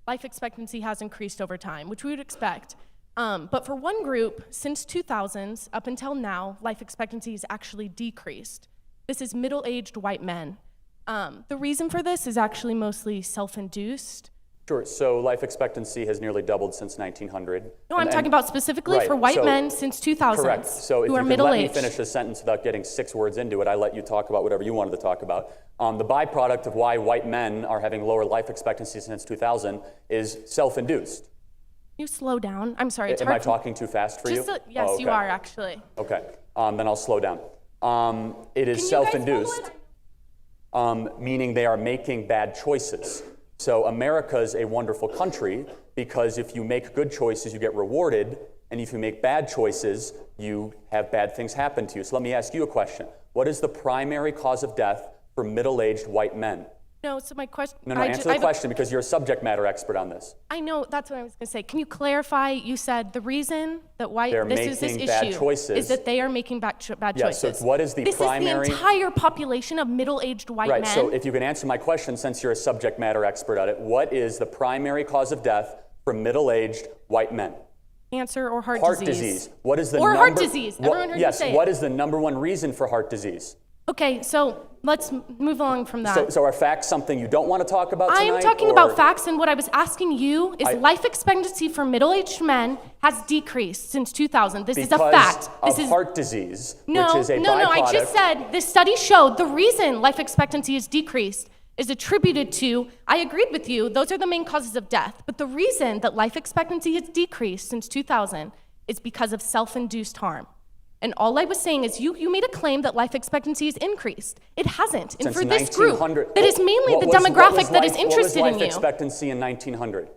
life expectancy has increased over time, which we would expect. But for one group, since 2000s up until now, life expectancy has actually decreased. This is middle-aged white men. The reason for this is actually mostly self-induced. Sure, so life expectancy has nearly doubled since 1900. No, I'm talking about specifically for white men since 2000 correct. So if who you are could middle-aged. let me finish the sentence without getting 6 words into it, I let you talk about whatever you wanted to talk about. The byproduct of why white men are having lower life expectancy since 2000 is self-induced. Can you slow down? I'm sorry, it's Am I talking too fast for you? Yes, okay. you are actually. Okay, then I'll slow down. It is self-induced, meaning they are making bad choices. So America is a wonderful country because if you make good choices, you get rewarded, and if you make bad choices, you have bad things happen to you. So let me ask you a question. What is the primary cause of death for middle-aged white men? No, so my question... No, answer the question because you're a subject matter expert on this. I know, that's what I was going to say. Can you clarify? You said the reason that this issue is that they are making bad choices. Yes, so what is the primary... This is the entire population of middle-aged white men. Right, so if you can answer my question, since you're a subject matter expert at it, what is the primary cause of death for middle-aged white men? Cancer or heart disease. Heart disease. What is the or heart disease. Everyone heard you say what is the number one reason for heart disease? Okay, so let's move along from that. So are facts something you don't want to talk about tonight? I am talking about facts, and what I was asking you is life expectancy for middle-aged men has decreased since 2000. This is a fact. Because of heart disease, which is a byproduct. No, I just said this study showed the reason life expectancy is decreased is attributed to, I agreed with you, those are the main causes of death, but the reason that life expectancy has decreased since 2000 is because of self-induced harm. And all I was saying is you made a claim that life expectancy has increased. It hasn't. And for this group, that is mainly the demographic that is interested in you. What was life expectancy in 1900?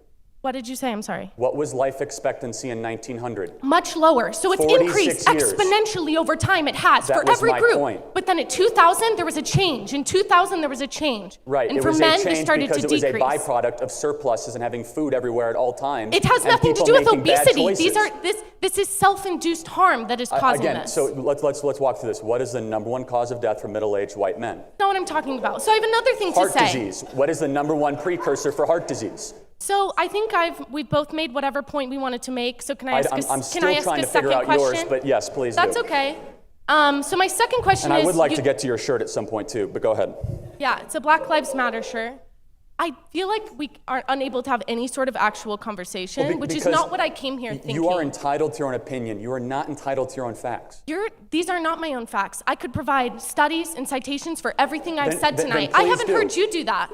What did you say? I'm sorry. What was life expectancy in 1900? Much lower. So it's increased exponentially over time. It has for every group. Point. But then at 2000, there was a change. In 2000, there was a change. Right. And for men, it started to decrease. It was a byproduct of surpluses and having food everywhere at all times. It has nothing to do with obesity. This is self-induced harm that is causing this. So let's walk through this. What is the number one cause of death for middle-aged white men? That's not what I'm talking about. So I have another thing to say. Heart disease. What is the number one precursor for heart disease? So I think we've both made whatever point we wanted to make. So can I ask I'm still trying to figure out yours, but yes, please do. That's okay. So my second question is... And I would like to get to your shirt at some point too, but go ahead. Yeah, it's a Black Lives Matter shirt. I feel like we are unable to have any sort of actual conversation, which is not what I came here thinking. You are entitled to your own opinion. You are not entitled to your own facts. These are not my own facts. I could provide studies and citations for everything I've said tonight. I haven't heard you do that.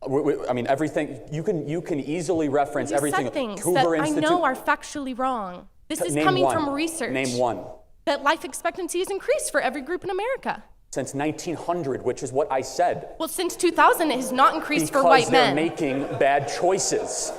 I mean, everything, you can easily reference everything. You said things that I know are factually wrong. This is coming from research. Name one. That life expectancy has increased for every group in America. Since 1900, which is what I said. Well, since 2000, it has not increased for white men. Because they're making bad choices.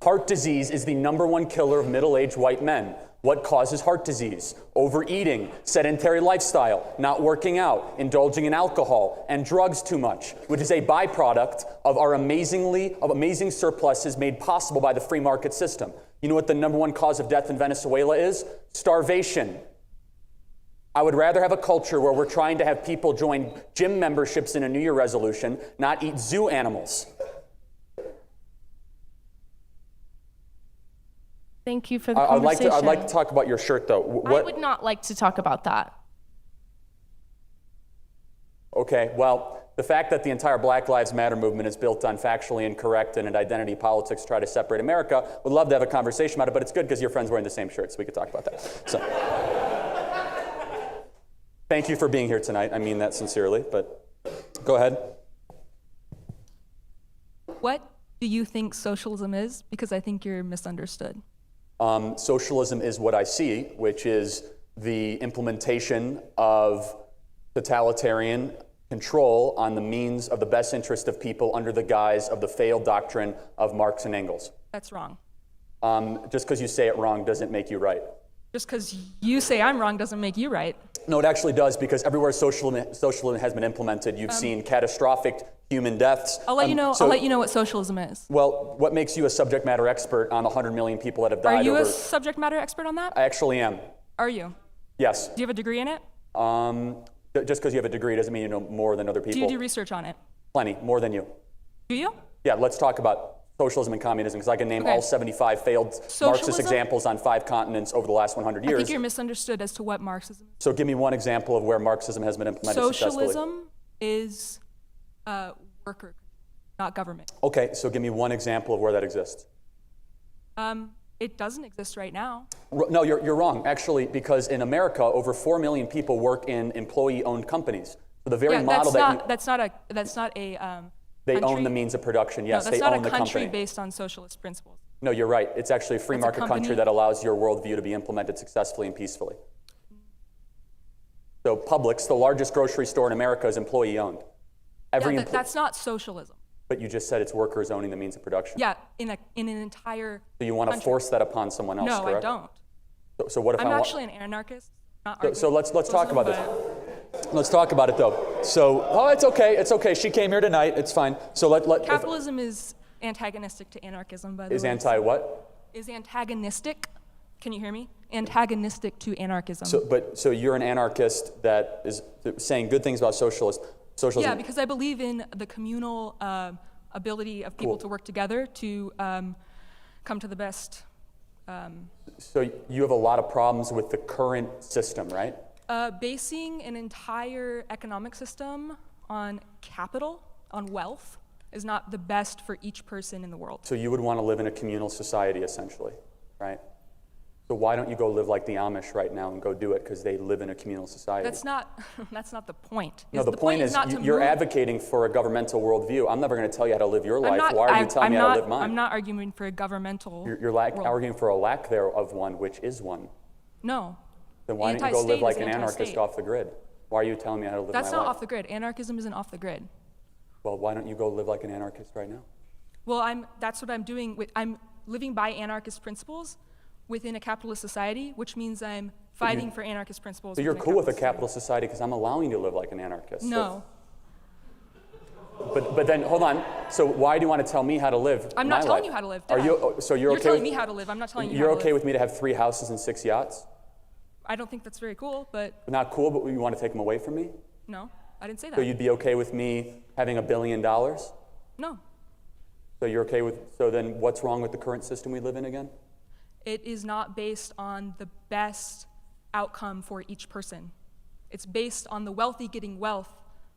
Heart disease is the number one killer of middle-aged white men. What causes heart disease? Overeating, sedentary lifestyle, not working out, indulging in alcohol, and drugs too much, which is a byproduct of our amazing surpluses made possible by the free market system. You know what the number one cause of death in Venezuela is? Starvation. I would rather have a culture where we're trying to have people join gym memberships in a New Year resolution, not eat zoo animals. Thank you for the conversation. I'd like to talk about your shirt, though. I would not like to talk about that. Okay, well, the fact that the entire Black Lives Matter movement is built on factually incorrect and identity politics try to separate America, would love to have a conversation about it, but it's good because your friend's wearing the same shirt, so we could talk about that. So, thank you for being here tonight. I mean that sincerely, but go ahead. What do you think socialism is? Because I think you're misunderstood. Socialism is what I see, which is the implementation of totalitarian control on the means of the best interest of people under the guise of the failed doctrine of Marx and Engels. That's wrong. Just because you say it wrong doesn't make you right. Just because you say I'm wrong doesn't make you right. No, it actually does, because everywhere socialism has been implemented, you've seen catastrophic human deaths. I'll let you know. I'll let you know what socialism is. Well, what makes you a subject matter expert on the 100 million people that have died? Are you a subject matter expert on that? I actually am. Are you? Yes. Do you have a degree in it? Just because you have a degree doesn't mean you know more than other people. Do you do research on it? Plenty, more than you. Do you? Yeah, let's talk about socialism and communism, because I can name Okay. all 75 failed Marxist Socialism? examples on 5 continents over the last 100 I years. think you're misunderstood as to what Marxism is. So give me one example of where Marxism has been implemented successfully. Socialism is worker, not government. Okay, so give me one example of where that exists. It doesn't exist right now. No, you're wrong, actually, because in America, over 4 million people work in employee-owned companies. So the very Yeah, model that's not a they country. own the means of production. Yes, No, they that's own not the a country company. based on socialist principles. No, you're right. It's actually a free That's a market country company. that allows your worldview to be implemented successfully and peacefully. So Publix, the largest grocery store in America, is employee-owned. Yeah, that's not socialism. But you just said it's workers owning the means of production. Yeah, in an entire So you want to country. force that upon someone else, No, correct? I don't. So what if I'm I want... actually an anarchist. Not So let's talk about this. but Let's talk about it, though. So, it's okay. It's okay. She came here tonight. It's fine. So Capitalism is antagonistic to anarchism, by the is way. anti-what? Is antagonistic. Can you hear me? Antagonistic to anarchism. So you're an anarchist that is saying good things about socialism. Yeah, because I believe in the communal ability of people to work together to come to the best. So you have a lot of problems with the current system, right? Basing an entire economic system on capital, on wealth, is not the best for each person in the world. So you would want to live in a communal society, essentially, right? So why don't you go live like the Amish right now and go do it because they live in a communal society? That's not the point. No, the point is not to you're move. advocating for a governmental worldview. I'm never going to tell you how to live your life. Why are you telling me how to live mine? I'm not arguing for a governmental You're world. arguing for a lack there of one, which is one. No. Then why don't you go live Anti-state like is an anarchist anti-state. off the grid? Why are you telling me how to live That's my not life? off the grid. Anarchism isn't off the grid. Well, why don't you go live like an anarchist right now? Well, that's what I'm doing. I'm living by anarchist principles within a capitalist society, which means I'm fighting for anarchist principles. So you're within cool with a society. capitalist society because I'm allowing you to live like an anarchist. No. But then, hold on. So why do you want to tell me how to live I'm my not telling life? you how to live. Are Dad. you? So you're okay telling with me how to live. I'm not telling you You're how to okay live. with me to have 3 houses and 6 yachts? I don't think that's very cool, but Not cool, but you want to take them away from me? no, I didn't say that. So you'd be okay with me having $1 billion? So No. you're okay with? So then, what's wrong with the current system we live in again? It is not based on the best outcome for each person. It's based on the wealthy getting wealth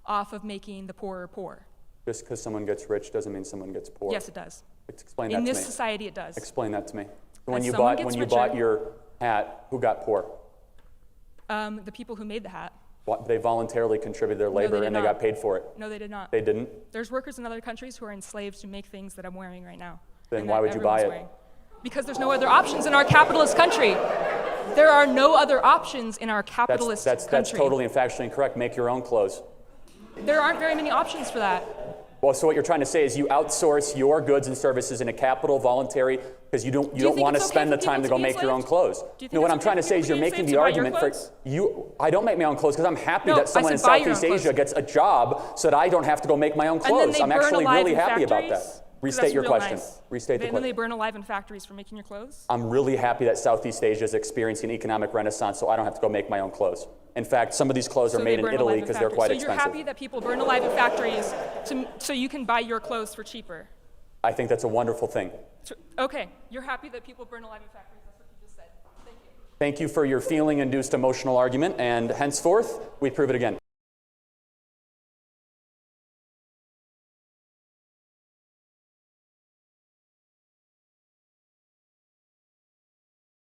off of making the poorer poor. Just because someone gets rich doesn't mean someone gets poor. Yes, it does. Explain that In to this me. society, it does. Explain that to me. When As you someone bought gets bought richer- your hat, who got poor? The people who made the hat. They voluntarily contributed their they labor did and they not. got paid for it. No, they did not. They didn't? There's workers in other countries who are enslaved to make things that I'm wearing right now. Then and why that would you buy everyone's it? wearing. Because there's no other options in our capitalist country. There are no other options in our capitalist That's country. totally and factually incorrect. Make your own clothes. There aren't very many options for that. Well, so what you're trying to say is you outsource your goods and services in a capital voluntary because you don't think want to it's okay spend for the time people to go to be make your own enslaved? clothes. Do you think No, what it's I'm trying to okay say for is you're people to making be the enslaved to buy your argument for clothes? you. I don't make my own clothes because I'm happy No, that someone I in said buy your own Southeast Asia clothes. gets a job so that I don't have to go make my own And then clothes. they I'm burn actually alive really in happy about factories? that. 'Cause Restate that's your real question. nice. Restate the And then they question. burn alive in factories for making your clothes? I'm really happy that Southeast Asia is experiencing an economic renaissance so I don't have to go make my own clothes. In fact, some of these clothes are So made they in burn Italy alive in because they're factories. quite So expensive. you're happy that people burn alive in factories so you can buy your clothes for cheaper? I think that's a wonderful thing. Okay, you're happy that people burn alive in factories. That's what you just said. Thank you. Thank you for your feeling-induced emotional argument, and henceforth, we prove it again.